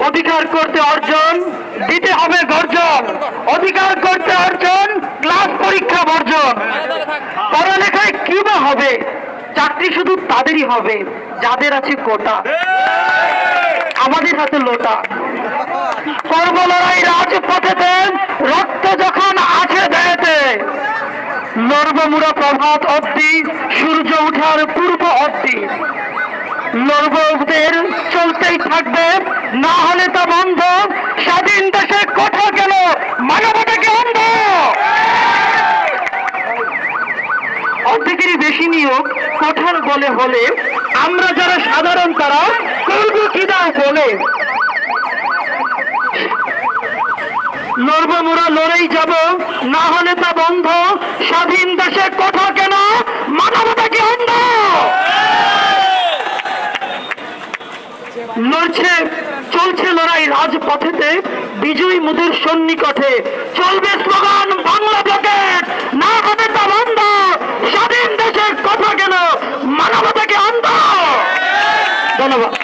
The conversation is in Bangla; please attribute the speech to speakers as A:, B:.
A: অধিকার করতে অর্জন দিতে হবে গর্জন, অধিকার করতে অর্জন ক্লাস পরীক্ষা বর্জন। পড়ালেখায় কি বা হবে, চাকরি শুধু তাদেরই হবে যাদের আছে কোটা, আমাদের হাতে লোটা। করব লড়াই রাজপথেতে, রক্ত যখন আছে দেহেতে, লড়ব মুড়া প্রভাত অবধি, সূর্য উঠার পূর্ব অবধি। লড়বদের চলতেই থাকবে, না হলে তা বন্ধ। স্বাধীন দেশে কোঠা গেল, মানবতাকে অন্ধ। অর্ধেকেরই বেশি নিয়োগ কোঠার বলে হলে, আমরা যারা সাধারণ তারা করব কি দাও বলে। লড়বো মোরা লড়েই যাব, না হলে তা বন্ধ। স্বাধীন দেশে কোঠা কেন, মানবতাকে অন্ধ। লড়ছে চলছে লড়াই রাজপথেতে, বিজয়ী মুদের সন্নিকটে চলবে স্লোগান বাংলা ব্লকেট, না হবে তা বন্ধ। স্বাধীন দেশের কথা কেন, মানবতাকে অন্ধ। ধন্যবাদ।